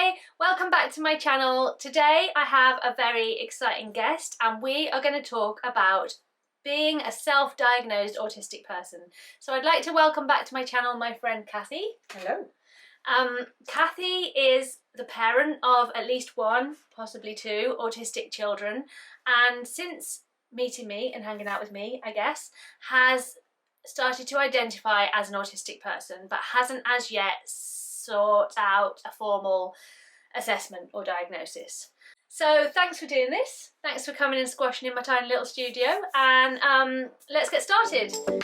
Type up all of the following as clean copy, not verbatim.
Hi, welcome back to my channel. Today I have a very exciting guest and we are going to talk about being a self-diagnosed autistic person. So I'd like to welcome back to my channel my friend Cathie. Hello. Cathie is the parent of at least one, possibly two, autistic children, and since meeting me and hanging out with me, I guess, has started to identify as an autistic person but hasn't as yet sought out a formal assessment or diagnosis. So thanks for doing this. Thanks for coming and squashing in my tiny little studio, and let's get started. So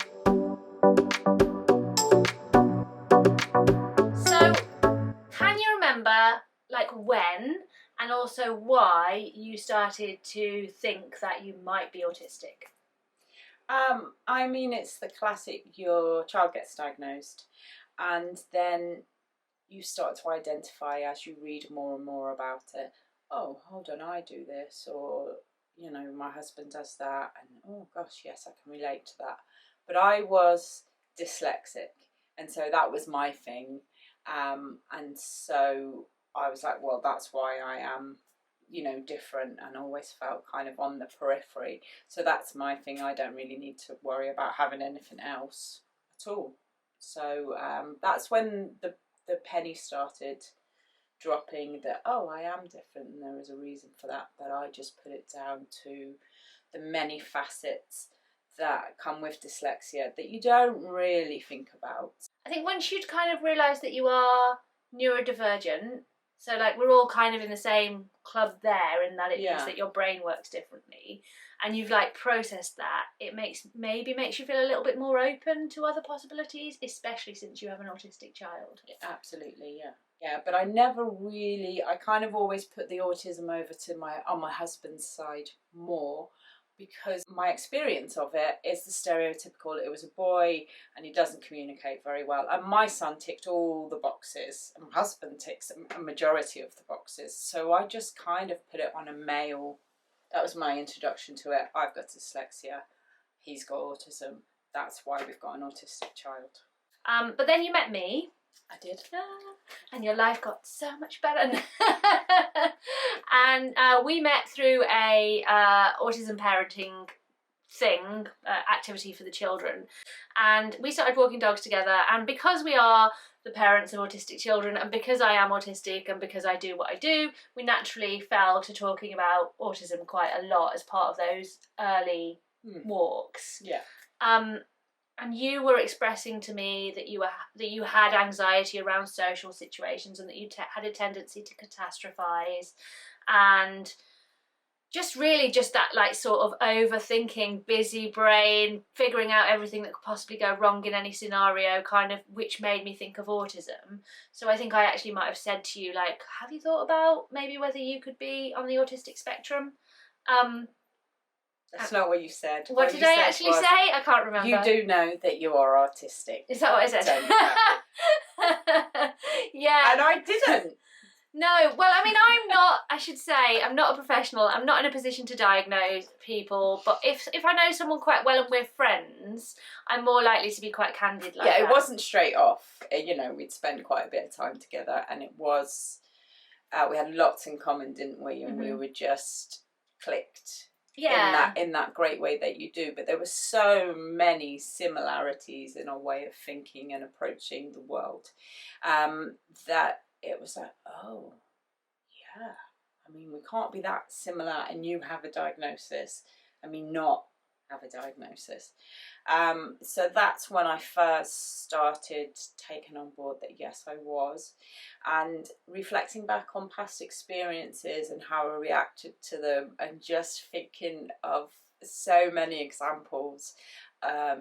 can you remember like when and also why you started to think that you might be autistic? I mean, it's the classic, your child gets diagnosed and then you start to identify as you read more and more about it. Oh, hold on, I do this, or, you know, my husband does that, and oh gosh, yes, I can relate to that. But I was dyslexic, and so that was my thing. And so I was like, well, that's why I am, you know, different, and always felt kind of on the periphery. So that's my thing. I don't really need to worry about having anything else at all. So that's when the penny started dropping, that oh, I am different, and there is a reason for that, but I just put it down to the many facets that come with dyslexia that you don't really think about. I think once you'd kind of realise that you are neurodivergent, so like we're all kind of in the same club there, in that it means that your brain works differently, and you've like processed that, it maybe makes you feel a little bit more open to other possibilities, especially since you have an autistic child. Yeah, absolutely, yeah, but I never really, I kind of always put the autism over to on my husband's side more, because my experience of it is the stereotypical, it was a boy and he doesn't communicate very well, and my son ticked all the boxes and my husband ticks a majority of the boxes, so I just kind of put it on a male. That was my introduction to it. I've got dyslexia, he's got autism, that's why we've got an autistic child. But then you met me. I did. And your life got so much better. And we met through a autism parenting thing, activity for the children. And we started walking dogs together. And because we are the parents of autistic children, and because I am autistic, and because I do what I do, we naturally fell to talking about autism quite a lot as part of those early walks. Yeah. And you were expressing to me that you had anxiety around social situations, and that you had a tendency to catastrophize, and just that like sort of overthinking, busy brain, figuring out everything that could possibly go wrong in any scenario, kind of, which made me think of autism. So I think I actually might have said to you, like, have you thought about maybe whether you could be on the autistic spectrum? That's not what you said. What did I actually say? I can't remember. You do know that you are autistic. Is that what I said? Yeah. And I didn't. No, well, I mean, I'm not a professional. I'm not in a position to diagnose people. But if I know someone quite well and we're friends, I'm more likely to be quite candid like that. Yeah, it wasn't straight off. You know, we'd spend quite a bit of time together, and it was, we had lots in common, didn't we? And we were just clicked. Yeah. In that great way that you do, but there were so many similarities in our way of thinking and approaching the world, that it was like, oh yeah, I mean, we can't be that similar and you have a diagnosis, I mean, not have a diagnosis. So that's when I first started taking on board that yes, I was, and reflecting back on past experiences and how I reacted to them, and just thinking of so many examples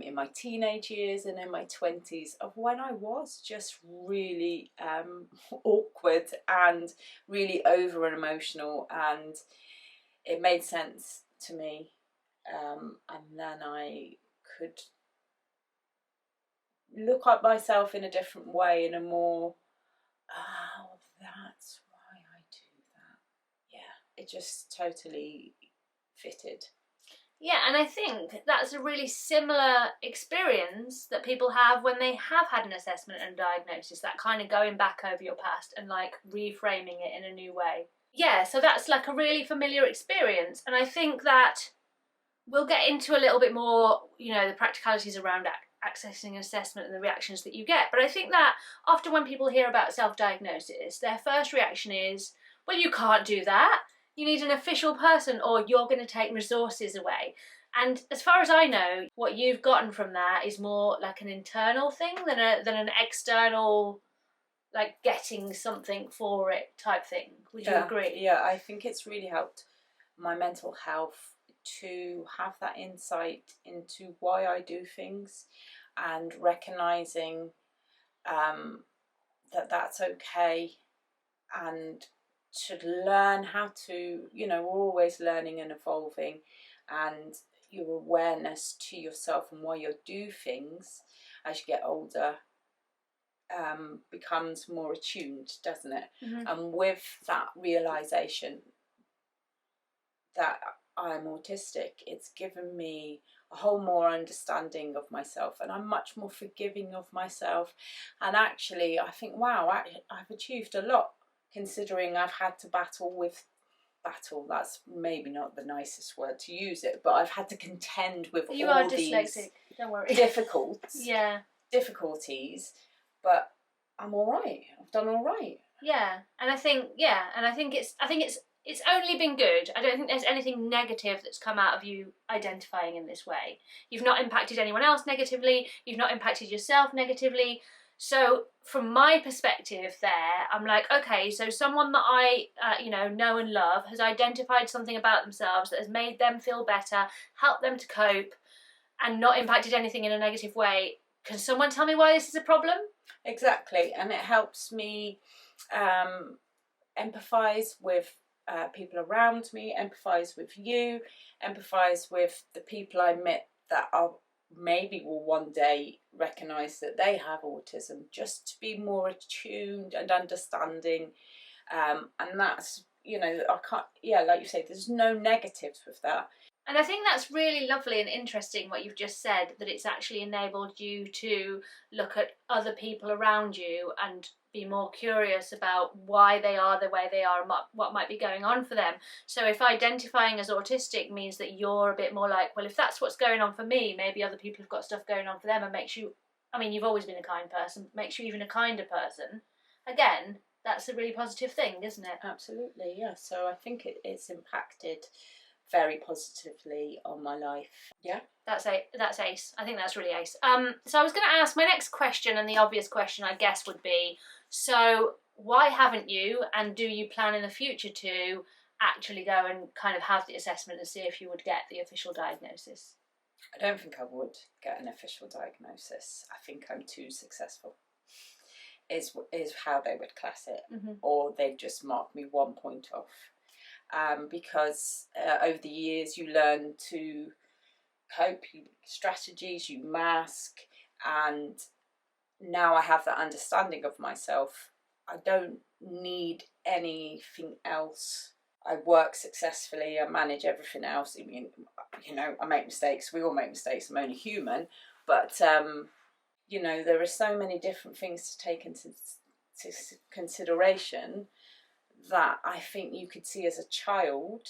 in my teenage years and in my 20s of when I was just really awkward and really over and emotional, and it made sense to me. And then I could look at myself in a different way, in a more, oh, that's why I do that. Yeah, it just totally fitted. Yeah, and I think that's a really similar experience that people have when they have had an assessment and diagnosis, that kind of going back over your past and like reframing it in a new way. Yeah, so that's like a really familiar experience. And I think that we'll get into a little bit more, you know, the practicalities around accessing an assessment and the reactions that you get. But I think that often when people hear about self-diagnosis, their first reaction is, well, you can't do that. You need an official person or you're going to take resources away. And as far as I know, what you've gotten from that is more like an internal thing than an external, like getting something for it type thing. Would you agree? Yeah, I think it's really helped my mental health to have that insight into why I do things, and recognising that that's okay, and to learn how to, you know, we're always learning and evolving, and your awareness to yourself and why you do things as you get older becomes more attuned, doesn't it? Mm-hmm. And with that realisation that I'm autistic, it's given me a whole more understanding of myself, and I'm much more forgiving of myself. And actually I think, wow, I've achieved a lot, considering I've had to battle, that's maybe not the nicest word to use it, but I've had to contend with you all are dyslexic, these don't worry. difficulties, but I'm all right. I've done all right. Yeah, and I think it's only been good. I don't think there's anything negative that's come out of you identifying in this way. You've not impacted anyone else negatively. You've not impacted yourself negatively. So from my perspective there, I'm like, okay, so someone that I, know and love has identified something about themselves that has made them feel better, helped them to cope, and not impacted anything in a negative way. Can someone tell me why this is a problem? Exactly, and it helps me empathise with people around me, empathise with you, empathise with the people I met that are maybe will one day recognise that they have autism, just to be more attuned and understanding. And that's, I can't, like you say, there's no negatives with that. And I think that's really lovely and interesting what you've just said, that it's actually enabled you to look at other people around you and be more curious about why they are the way they are and what might be going on for them. So if identifying as autistic means that you're a bit more like, well, if that's what's going on for me, maybe other people have got stuff going on for them, and makes you, I mean, you've always been a kind person, makes you even a kinder person. Again, that's a really positive thing, isn't it? Absolutely, yeah. So I think it's impacted very positively on my life. Yeah, that's ace. I think that's really ace. So I was going to ask, my next question, and the obvious question I guess would be, so why haven't you, and do you plan in the future to actually go and kind of have the assessment and see if you would get the official diagnosis? I don't think I would get an official diagnosis. I think I'm too successful, is how they would class it. Mm-hmm. Or they'd just mark me 1 point off. Because over the years you learn to cope, strategies, you mask, and now I have that understanding of myself. I don't need anything else. I work successfully, I manage everything else. I mean, I make mistakes, we all make mistakes, I'm only human, but there are so many different things to take into consideration that I think you could see as a child.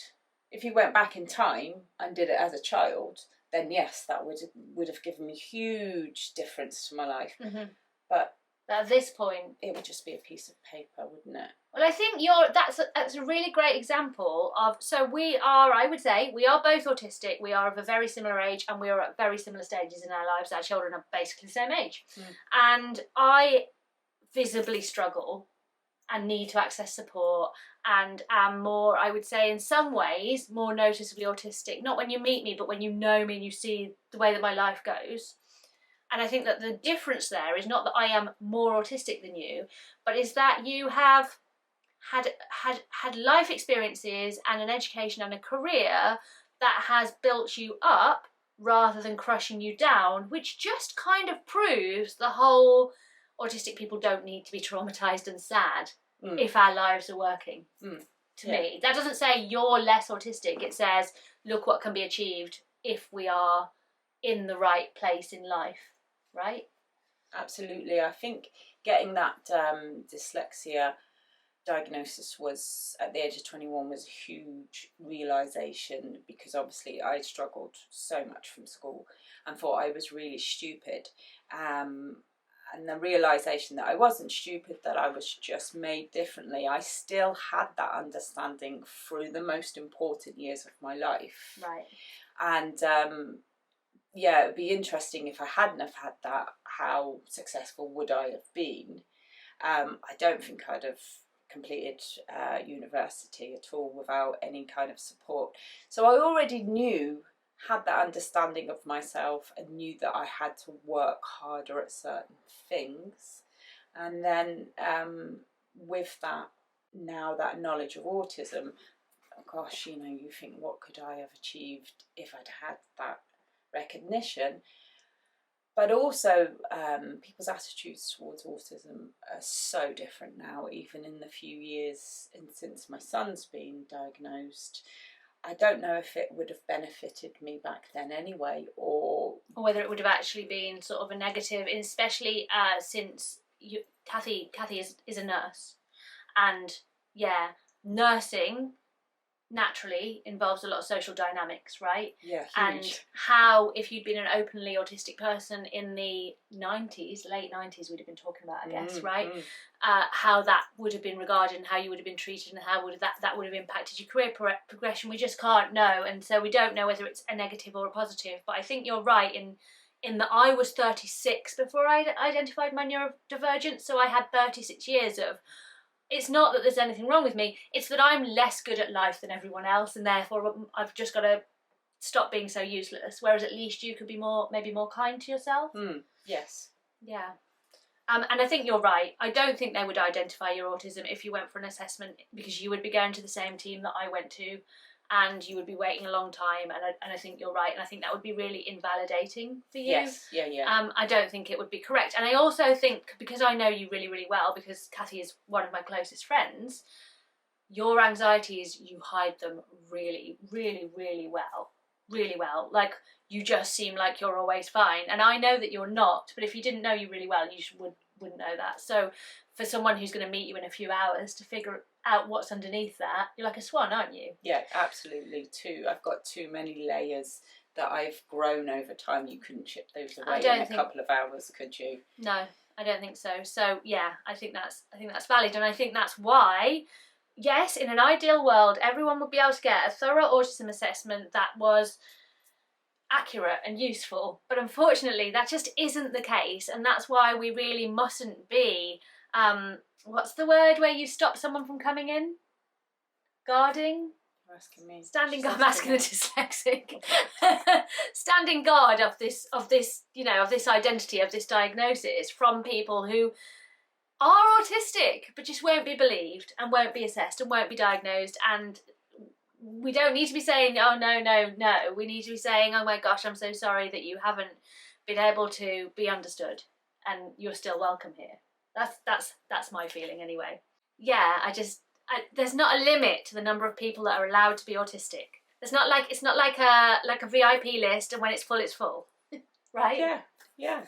If you went back in time and did it as a child, then yes, that would have given me huge difference to my life. Mm-hmm. But at this point, it would just be a piece of paper, wouldn't it? Well, I think that's a really great example of, so I would say we are both autistic, we are of a very similar age, and we are at very similar stages in our lives. Our children are basically the same age. And I visibly struggle and need to access support, and am more, I would say in some ways, more noticeably autistic. Not when you meet me, but when you know me and you see the way that my life goes. And I think that the difference there is not that I am more autistic than you, but is that you have had life experiences and an education and a career that has built you up rather than crushing you down, which just kind of proves the whole autistic people don't need to be traumatised and sad if our lives are working. To me, that doesn't say you're less autistic. It says, look what can be achieved if we are in the right place in life, right? Absolutely. I think getting that dyslexia diagnosis was at the age of 21 was a huge realization, because obviously I struggled so much from school and thought I was really stupid, and the realization that I wasn't stupid, that I was just made differently. I still had that understanding through the most important years of my life, Right. and yeah, it would be interesting if I hadn't have had that, how successful would I have been? I don't think I'd have completed university at all without any kind of support. So I already had that understanding of myself, and knew that I had to work harder at certain things. And then with that, now that knowledge of autism, gosh, you know, you think, what could I have achieved if I'd had that recognition? But also, people's attitudes towards autism are so different now, even in the few years since my son's been diagnosed. I don't know if it would have benefited me back then anyway, or whether it would have actually been sort of a negative, especially since Cathie is a nurse, and yeah, nursing naturally involves a lot of social dynamics, right? Yeah, huge. And how, if you'd been an openly autistic person in the 90s, late 90s we'd have been talking about, I guess, right? How that would have been regarded, and how you would have been treated, and how would that would have impacted your career progression. We just can't know, and so we don't know whether it's a negative or a positive. But I think you're right in that I was 36 before I identified my neurodivergence, so I had 36 years of, it's not that there's anything wrong with me, it's that I'm less good at life than everyone else, and therefore I've just got to stop being so useless. Whereas at least you could be maybe more kind to yourself. Yes. Yeah. And I think you're right. I don't think they would identify your autism if you went for an assessment, because you would be going to the same team that I went to, and you would be waiting a long time, and I think you're right, and I think that would be really invalidating for you. Yes, yeah. I don't think it would be correct. And I also think, because I know you really, really well, because Cathie is one of my closest friends, your anxieties, you hide them really, really, really well. Really well. Like, you just seem like you're always fine. And I know that you're not, but if you didn't know you really well, you wouldn't know that. So for someone who's going to meet you in a few hours to figure out what's underneath that, you're like a swan, aren't you? Yeah, absolutely. I've got too many layers that I've grown over time. You couldn't chip those away in a couple of hours, could you? No, I don't think so. So yeah, I think that's valid, and I think that's why, yes, in an ideal world, everyone would be able to get a thorough autism assessment that was accurate and useful, but unfortunately that just isn't the case, and that's why we really mustn't be what's the word where you stop someone from coming in? Guarding? You're asking me. Standing guard. I'm asking the dyslexic. Standing guard of this identity, of this diagnosis, from people who are autistic but just won't be believed and won't be assessed and won't be diagnosed. And we don't need to be saying, oh no. We need to be saying, oh my gosh, I'm so sorry that you haven't been able to be understood, and you're still welcome here. That's my feeling anyway. Yeah, there's not a limit to the number of people that are allowed to be autistic. It's not like a VIP list, and when it's full, right? Yeah.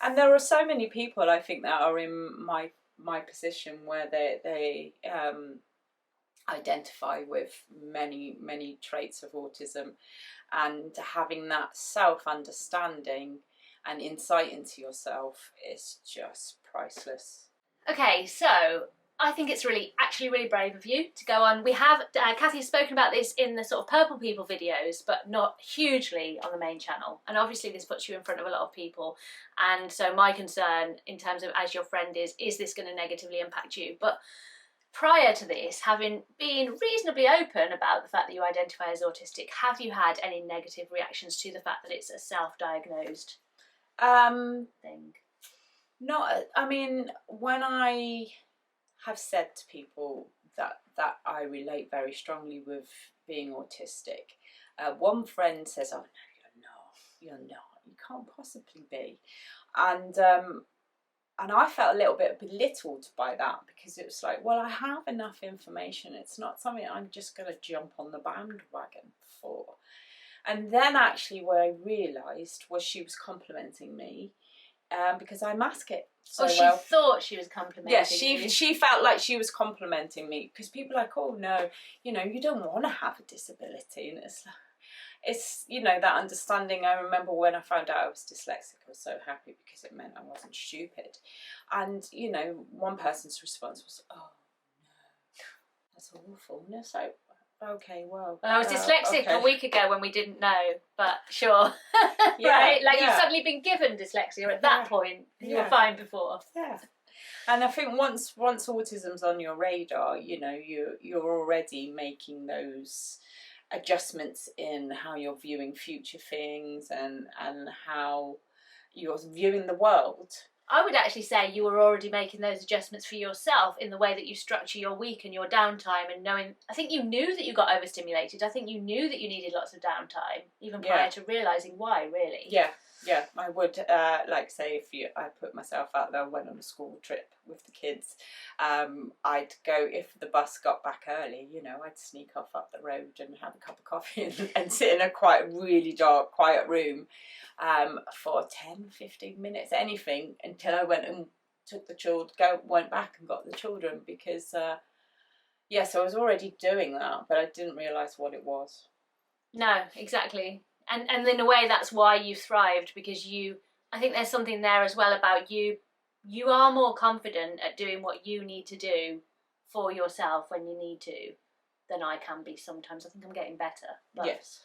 And there are so many people, I think, that are in my position where they identify with many traits of autism, and having that self-understanding and insight into yourself is just priceless. Okay, so I think it's actually really brave of you to go on. We have, Cathie's spoken about this in the sort of Purple People videos, but not hugely on the main channel. And obviously this puts you in front of a lot of people. And so my concern, in terms of as your friend, is this going to negatively impact you? But prior to this, having been reasonably open about the fact that you identify as autistic, have you had any negative reactions to the fact that it's a self-diagnosed thing? Not, I mean, when I have said to people that I relate very strongly with being autistic, one friend says, oh no, you're not, you can't possibly be. And I felt a little bit belittled by that, because it was like, well, I have enough information. It's not something I'm just going to jump on the bandwagon for. And then actually what I realised was she was complimenting me, because I mask it so she well. thought she was complimenting you. She felt like she was complimenting me, because people are like, oh no, you know, you don't want to have a disability. And it's, you know, that understanding. I remember when I found out I was dyslexic, I was so happy because it meant I wasn't stupid. And, you know, one person's response was, oh no, that's awful. And it's like, okay, well, I was dyslexic okay. a week ago when we didn't know, but sure. Yeah, right? Like yeah. you've suddenly been given dyslexia at that point. You were fine before. Yeah. And I think once autism's on your radar, you know, you're already making those adjustments in how you're viewing future things and how you're viewing the world. I would actually say you were already making those adjustments for yourself in the way that you structure your week and your downtime, and knowing, I think you knew that you got overstimulated. I think you knew that you needed lots of downtime, even prior to realising why, really. Yeah, I would, like say, I put myself out there, went on a school trip with the kids, I'd go, if the bus got back early, you know, I'd sneak off up the road and have a cup of coffee and sit in a really dark, quiet room for 10, 15 minutes, anything, until I went and took the children, went back and got the children, because, so I was already doing that, but I didn't realise what it was. No, exactly. And in a way, that's why you thrived, because I think there's something there as well about you are more confident at doing what you need to do for yourself when you need to than I can be sometimes. I think I'm getting better. But, yes.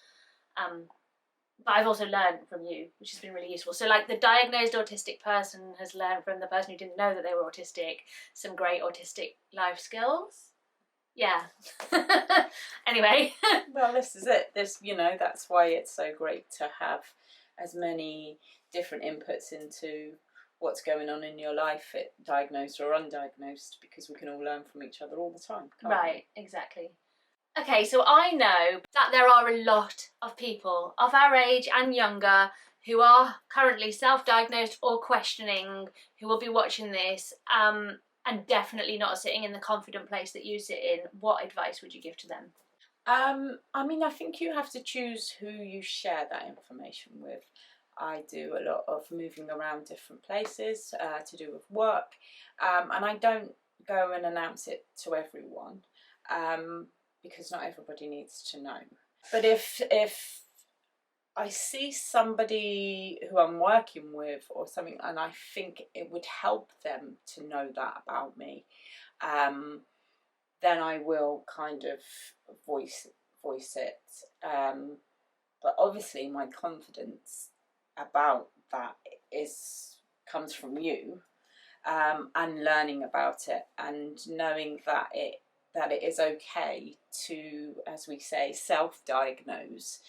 But I've also learned from you, which has been really useful. So like the diagnosed autistic person has learned from the person who didn't know that they were autistic some great autistic life skills. Yeah. Anyway. Well, this is it. You know, that's why it's so great to have as many different inputs into what's going on in your life, diagnosed or undiagnosed, because we can all learn from each other all the time. Right, exactly. Okay, so I know that there are a lot of people of our age and younger who are currently self-diagnosed or questioning, who will be watching this, and definitely not sitting in the confident place that you sit in. What advice would you give to them? I mean, I think you have to choose who you share that information with. I do a lot of moving around different places to do with work, and I don't go and announce it to everyone, because not everybody needs to know. But if I see somebody who I'm working with or something, and I think it would help them to know that about me, then I will kind of voice it. But obviously my confidence about that comes from you, and learning about it and knowing that it is okay to, as we say, self-diagnose,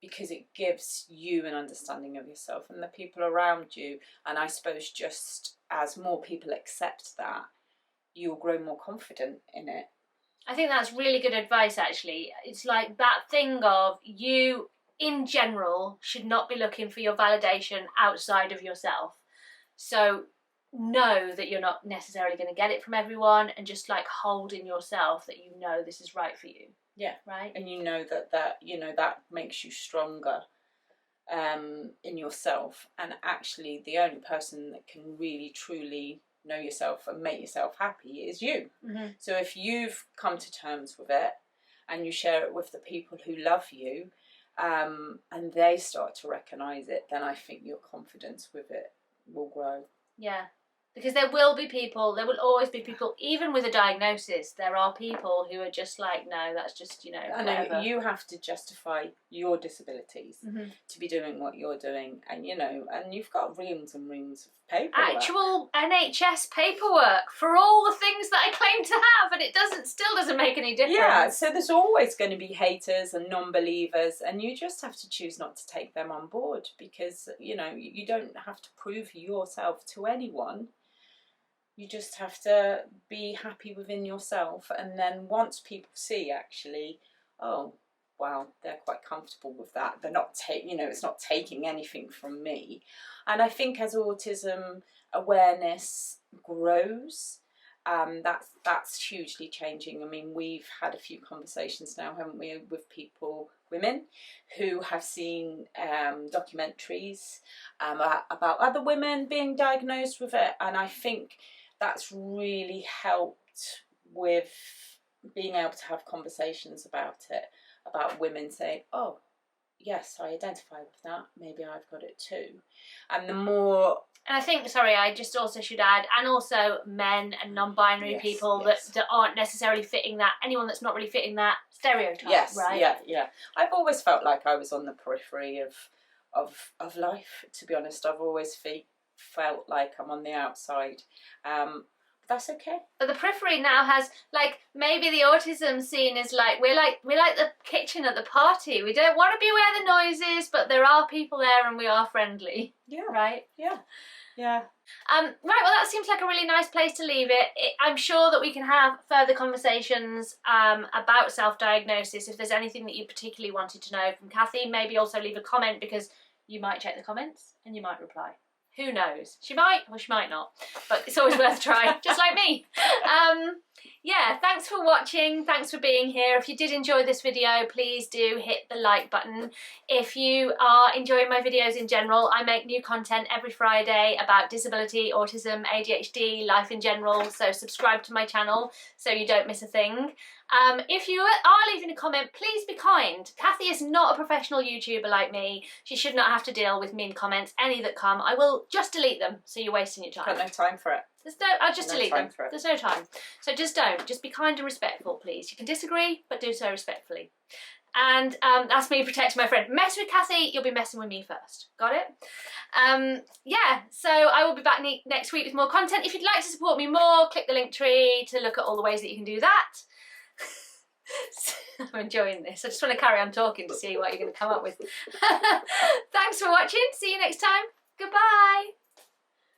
because it gives you an understanding of yourself and the people around you. And I suppose just as more people accept that, you'll grow more confident in it. I think that's really good advice, actually. It's like that thing of you, in general, should not be looking for your validation outside of yourself. So know that you're not necessarily going to get it from everyone, and just like hold in yourself that you know this is right for you. Yeah. Right. And you know that makes you stronger in yourself. And actually the only person that can really truly know yourself and make yourself happy is you. Mm-hmm. So if you've come to terms with it and you share it with the people who love you, and they start to recognise it, then I think your confidence with it will grow. Yeah. Because there will always be people, even with a diagnosis, there are people who are just like, no, that's just, I know, you have to justify your disabilities to be doing what you're doing, and and you've got reams and reams of paperwork. Actual NHS paperwork for all the things that I claim to have, and it still doesn't make any difference. Yeah, so there's always going to be haters and non-believers, and you just have to choose not to take them on board, because, you don't have to prove yourself to anyone. You just have to be happy within yourself, and then once people see, actually, oh, wow, they're quite comfortable with that. They're not it's not taking anything from me. And I think as autism awareness grows, That's hugely changing. I mean, we've had a few conversations now, haven't we, with women who have seen documentaries about other women being diagnosed with it, and I think that's really helped with being able to have conversations about it, about women saying, oh, yes, I identify with that, maybe I've got it too. And the more... And I think, sorry, I just also should add, and also men and non-binary people that aren't necessarily fitting that, anyone that's not really fitting that stereotype, yes, right? Yeah. I've always felt like I was on the periphery of life, to be honest. I've always felt like I'm on the outside. But that's okay. But the periphery now has, like, maybe the autism scene is like, we're like the kitchen at the party. We don't want to be where the noise is, but there are people there and we are friendly. Yeah. Right? Yeah. Right, well, that seems like a really nice place to leave it. I'm sure that we can have further conversations about self-diagnosis. If there's anything that you particularly wanted to know from Cathie, maybe also leave a comment, because you might check the comments and you might reply. Who knows? She might or she might not, but it's always worth a try, just like me. Yeah, thanks for watching. Thanks for being here. If you did enjoy this video, please do hit the like button. If you are enjoying my videos in general, I make new content every Friday about disability, autism, ADHD, life in general, so subscribe to my channel so you don't miss a thing. If you are leaving a comment, please be kind. Cathie is not a professional YouTuber like me. She should not have to deal with mean comments, any that come. I will just delete them, so you're wasting your time. Got no time for it. I'll just delete them. There's no time. So just don't. Just be kind and respectful, please. You can disagree, but do so respectfully. And that's me protecting my friend. Mess with Cathie, you'll be messing with me first. Got it? Yeah, so I will be back next week with more content. If you'd like to support me more, click the link tree to look at all the ways that you can do that. I'm enjoying this. I just want to carry on talking to see what you're going to come up with. Thanks for watching. See you next time. Goodbye.